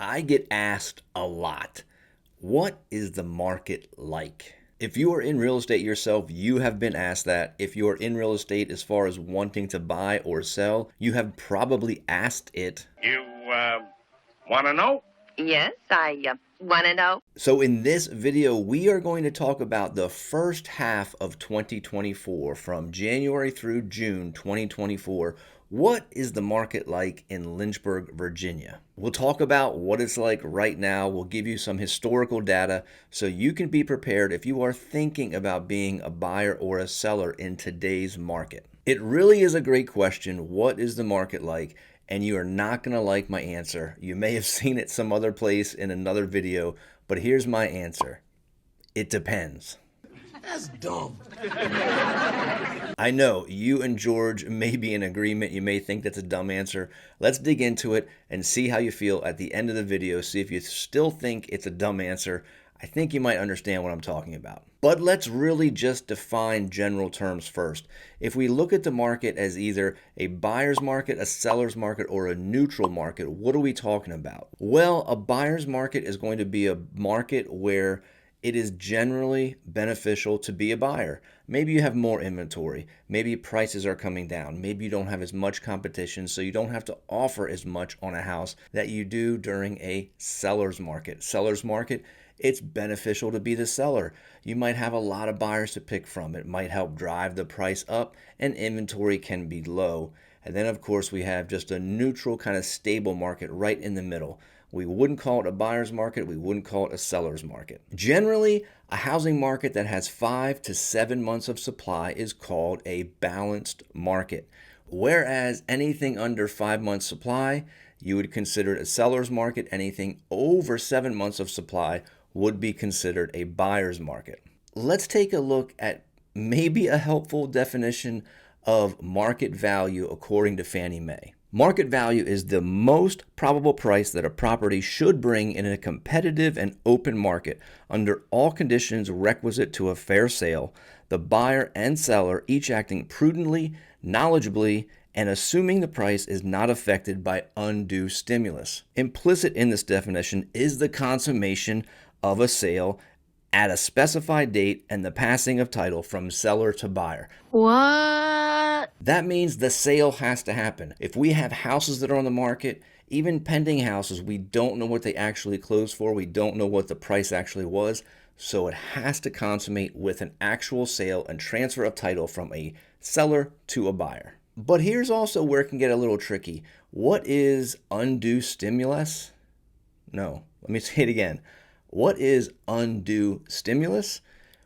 I get asked a lot, what is the market like? If you are in real estate yourself, you have been asked that. If you are in real estate as far as wanting to buy or sell, you have probably asked it. You want to know? Yes, I want to know. So in this video, we are going to talk about the first half of 2024 from January through June 2024. What is the market like in Lynchburg, Virginia? We'll talk about what it's like right now. We'll give you some historical data so you can be prepared if you are thinking about being a buyer or a seller in today's market. It really is a great question. What is the market like? And you are not going to like my answer. You may have seen it some other place in another video, but here's my answer. It depends. That's dumb. I know you and George may be in agreement. You may think that's a dumb answer. Let's dig into it and see how you feel at the end of the video. See if you still think it's a dumb answer. I think you might understand what I'm talking about. But let's really just define general terms first. If we look at the market as either a buyer's market, a seller's market, or a neutral market, what are we talking about? Well, a buyer's market is going to be a market where it is generally beneficial to be a buyer. Maybe you have more inventory. Maybe prices are coming down. Maybe you don't have as much competition, so you don't have to offer as much on a house that you do during a seller's market. Seller's market, it's beneficial to be the seller. You might have a lot of buyers to pick from. It might help drive the price up, and inventory can be low. And then, of course, we have just a neutral kind of stable market right in the middle. We wouldn't call it a buyer's market. We wouldn't call it a seller's market. Generally, a housing market that has 5 to 7 months of supply is called a balanced market. Whereas anything under 5 months supply, you would consider it a seller's market. Anything over 7 months of supply would be considered a buyer's market. Let's take a look at maybe a helpful definition of market value according to Fannie Mae. Market value is the most probable price that a property should bring in a competitive and open market under all conditions requisite to a fair sale, the buyer and seller each acting prudently, knowledgeably, and assuming the price is not affected by undue stimulus. Implicit in this definition is the consummation of a sale at a specified date and the passing of title from seller to buyer. What? That means the sale has to happen. If we have houses that are on the market, even pending houses, we don't know what they actually closed for. We don't know what the price actually was. So it has to consummate with an actual sale and transfer of title from a seller to a buyer. But here's also where it can get a little tricky. What is undue stimulus? No, let me say it again. What is undue stimulus?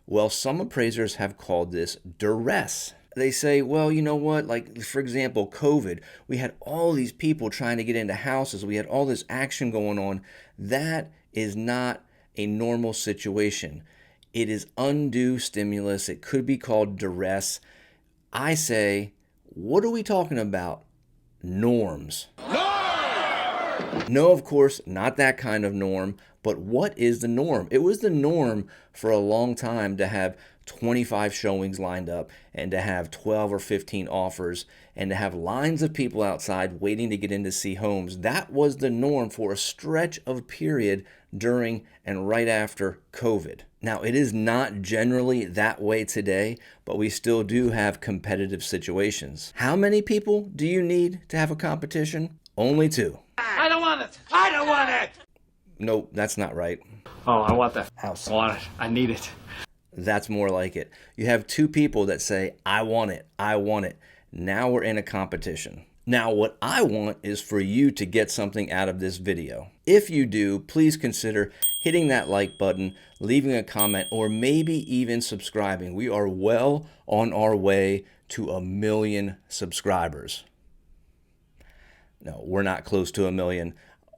Well, some appraisers have called this duress. They say, well, you know what? Like, for example, COVID, we had all these people trying to get into houses. We had all this action going on. That is not a normal situation. It is undue stimulus. It could be called duress. I say, what are we talking about? Norms. No, of course, not that kind of norm. But what is the norm? It was the norm for a long time to have 25 showings lined up and to have 12 or 15 offers and to have lines of people outside waiting to get in to see homes. That was the norm for a stretch of period during and right after COVID. Now, it is not generally that way today, but we still do have competitive situations. How many people do you need to have a competition? Only 2. I don't want it. I don't want it. Nope, that's not right. Oh, I want that House. I want it. I need it. That's more like it. You have 2 people that say, I want it, I want it. Now we're in a competition. Now what I want is for you to get something out of this video. If you do, please consider hitting that like button, leaving a comment, or maybe even subscribing. We are well on our way to 1 million subscribers. No, we're not close to 1 million.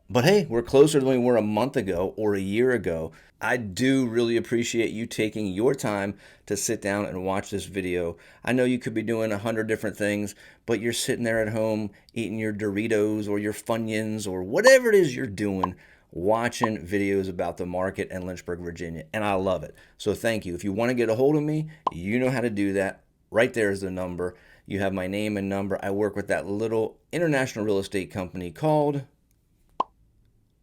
But hey, we're closer than we were a month ago or a year ago. I do really appreciate you taking your time to sit down and watch this video. I know you could be doing 100 different things, but you're sitting there at home eating your Doritos or your Funyuns or whatever it is you're doing, watching videos about the market in Lynchburg, Virginia. And I love it. So thank you. If you want to get a hold of me, you know how to do that. Right there is the number. You have my name and number. I work with that little international real estate company called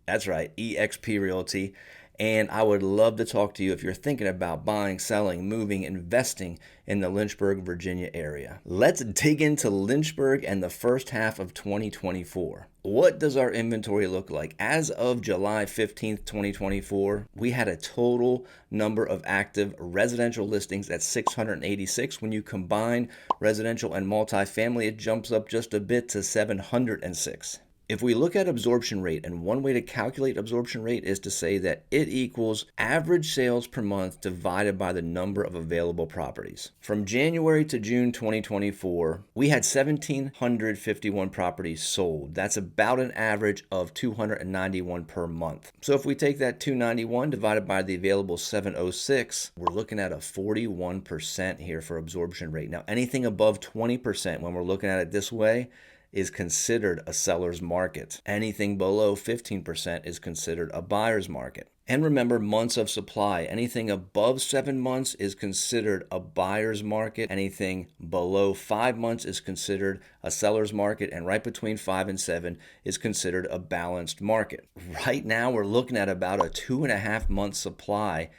That's right, eXp Realty. And I would love to talk to you if you're thinking about buying, selling, moving, investing in the Lynchburg, Virginia area. Let's dig into Lynchburg and the first half of 2024. What does our inventory look like? As of July 15th, 2024, we had a total number of active residential listings at 686. When you combine residential and multifamily, it jumps up just a bit to 706. If we look at absorption rate, and one way to calculate absorption rate is to say that it equals average sales per month divided by the number of available properties. From January to June 2024, we had 1,751 properties sold. That's about an average of 291 per month. So if we take that 291 divided by the available 706, we're looking at a 41% here for absorption rate. Now, anything above 20% when we're looking at it this way is considered a seller's market. Anything below 15% is considered a buyer's market. And remember, months of supply. Anything above 7 months is considered a buyer's market. Anything below 5 months is considered a seller's market. And right between 5 and 7 is considered a balanced market. Right now, we're looking at about a 2.5 month supply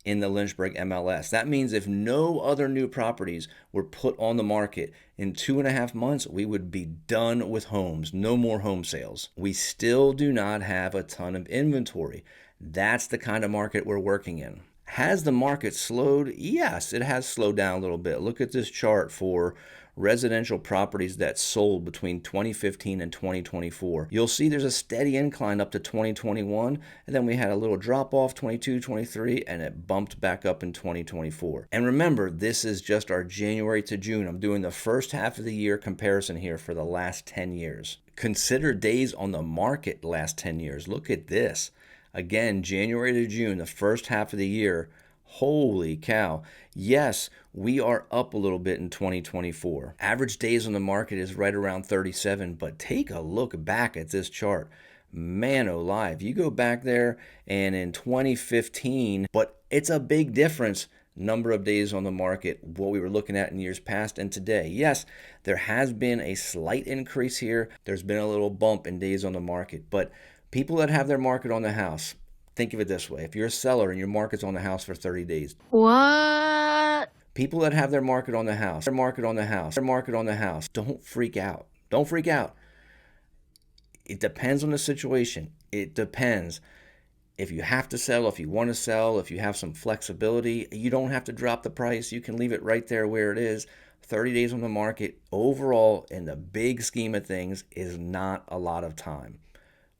in the Lynchburg MLS. That means if no other new properties were put on the market in 2.5 months, we would be done with homes. No more home sales. We still do not have a ton of inventory. That's the kind of market we're working in. Has the market slowed? Yes, it has slowed down a little bit. Look at this chart for residential properties that sold between 2015 and 2024. You'll see there's a steady incline up to 2021, and then we had a little drop off 22, 23, and it bumped back up in 2024. And remember, this is just our January to June. I'm doing the first half of the year comparison here for the last 10 years. Consider days on the market last 10 years. Look at this. Again, January to June, the first half of the year. Holy cow. Yes, we are up a little bit in 2024. Average days on the market is right around 37, but take a look back at this chart. Man alive, you go back there and in 2015, but it's a big difference, number of days on the market, what we were looking at in years past and today. Yes, there has been a slight increase here. There's been a little bump in days on the market, but people that have their market on the house, think of it this way. If you're a seller and your market's on the house for 30 days. What? People that have their market on the house, don't freak out. Don't freak out. It depends on the situation. It depends. If you have to sell, if you want to sell, if you have some flexibility, you don't have to drop the price. You can leave it right there where it is. 30 days on the market overall in the big scheme of things is not a lot of time.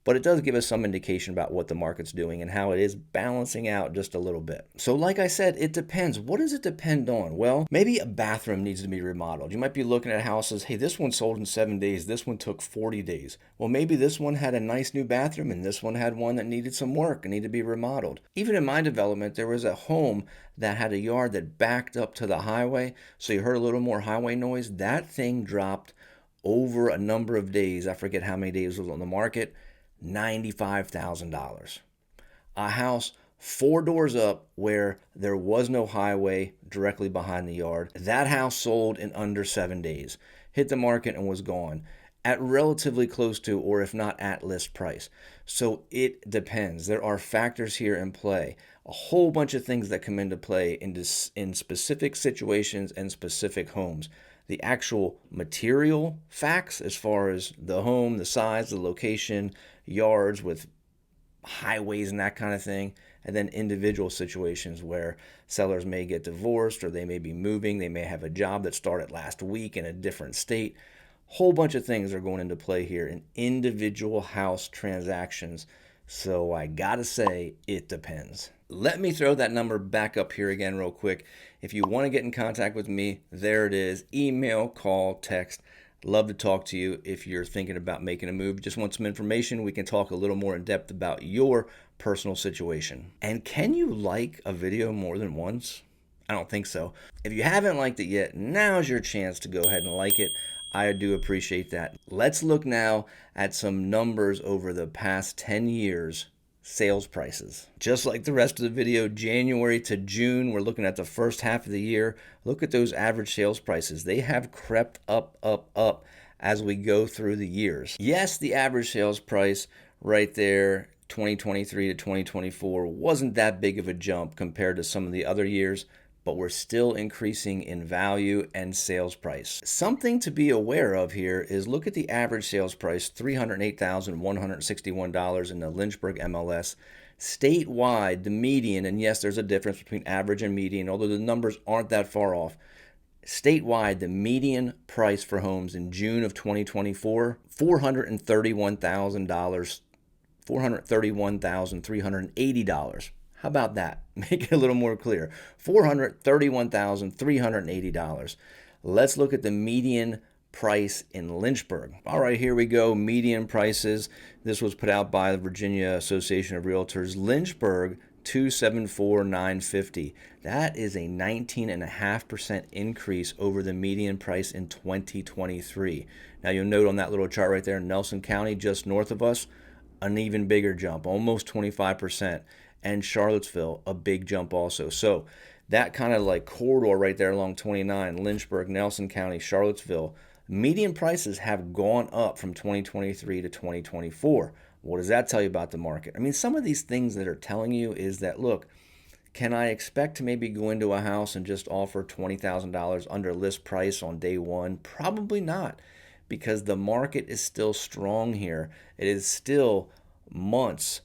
But it does give us some indication about what the market's doing and how it is balancing out just a little bit. So like I said, it depends. What does it depend on? Well, maybe a bathroom needs to be remodeled. You might be looking at houses, hey, this one sold in 7 days. This one took 40 days. Well, maybe this one had a nice new bathroom and this one had one that needed some work and needed to be remodeled. Even in my development, there was a home that had a yard that backed up to the highway. So you heard a little more highway noise. That thing dropped over a number of days. I forget how many days it was on the market. $95,000. A house 4 doors up where there was no highway directly behind the yard. That house sold in under 7 days. Hit the market and was gone at relatively close to, or if not at list price. So it depends. There are factors here in play. A whole bunch of things that come into play in specific situations and specific homes. The actual material facts as far as the home, the size, the location, yards with highways and that kind of thing, and then individual situations where sellers may get divorced or they may be moving, they may have a job that started last week in a different state. Whole bunch of things are going into play here in individual house transactions. So I gotta say, it depends. Let me throw that number back up here again real quick. If you want to get in contact with me, there it is. Email, call, text. Love to talk to you if you're thinking about making a move. Just want some information. We can talk a little more in depth about your personal situation. And can you like a video more than once? I don't think so. If you haven't liked it yet, now's your chance to go ahead and like it. I do appreciate that. Let's look now at some numbers over the past 10 years. Sales prices. Just like the rest of the video, January to June, we're looking at the first half of the year. Look at those average sales prices. They have crept up as we go through the years. Yes, the average sales price right there, 2023 to 2024 wasn't that big of a jump compared to some of the other years, but we're still increasing in value and sales price. Something to be aware of here is look at the average sales price, $308,161 in the Lynchburg MLS. Statewide, the median, and yes, there's a difference between average and median, although the numbers aren't that far off. Statewide, the median price for homes in June of 2024, $431,000, $431,380. How about that? Make it a little more clear. $431,380. Let's look at the median price in Lynchburg. All right, here we go. Median prices. This was put out by the Virginia Association of Realtors. Lynchburg, $274,950. That is a 19.5% increase over the median price in 2023. Now you'll note on that little chart right there, Nelson County, just north of us, an even bigger jump, almost 25%. And Charlottesville, a big jump also. So that kind of like corridor right there along 29, Lynchburg, Nelson County, Charlottesville, median prices have gone up from 2023 to 2024. What does that tell you about the market? I mean, some of these things that are telling you is that, look, can I expect to maybe go into a house and just offer $20,000 under list price on day one? Probably not, because the market is still strong here. It is still months,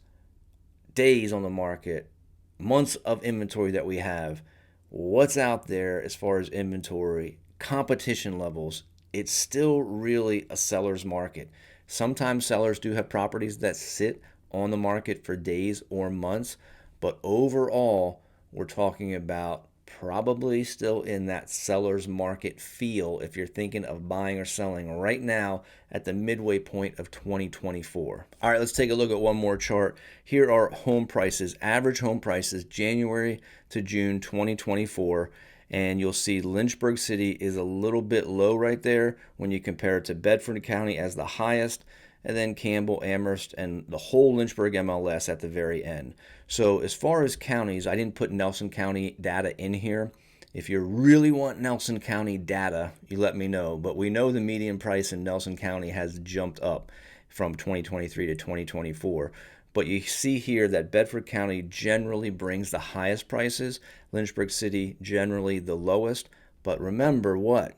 days on the market, months of inventory that we have. What's out there as far as inventory, competition levels, it's still really a seller's market. Sometimes sellers do have properties that sit on the market for days or months, but overall, we're talking about probably still in that seller's market feel if you're thinking of buying or selling right now at the midway point of 2024. All right, let's take a look at one more chart. Here are home prices, average home prices, January to June 2024. And you'll see Lynchburg City is a little bit low right there when you compare it to Bedford County as the highest, and then Campbell, Amherst, and the whole Lynchburg MLS at the very end. So as far as counties, I didn't put Nelson County data in here. If you really want Nelson County data, you let me know. But we know the median price in Nelson County has jumped up from 2023 to 2024. But you see here that Bedford County generally brings the highest prices, Lynchburg City generally the lowest. But remember what?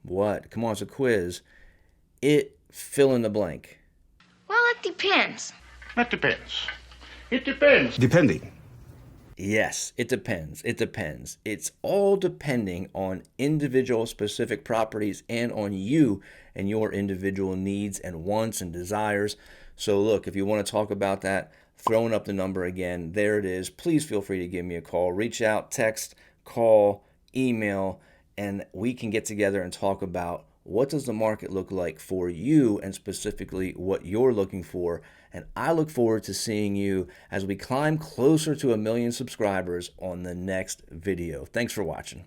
What? Come on, it's a quiz. Fill in the blank. Well, it depends. That depends. It depends. Depending. Yes, it depends. It depends. It's all depending on individual specific properties and on you and your individual needs and wants and desires. So look, if you want to talk about that, throwing up the number again, there it is. Please feel free to give me a call. Reach out, text, call, email, and we can get together and talk about what does the market look like for you and specifically what you're looking for. And I look forward to seeing you as we climb closer to 1 million subscribers on the next video. Thanks for watching.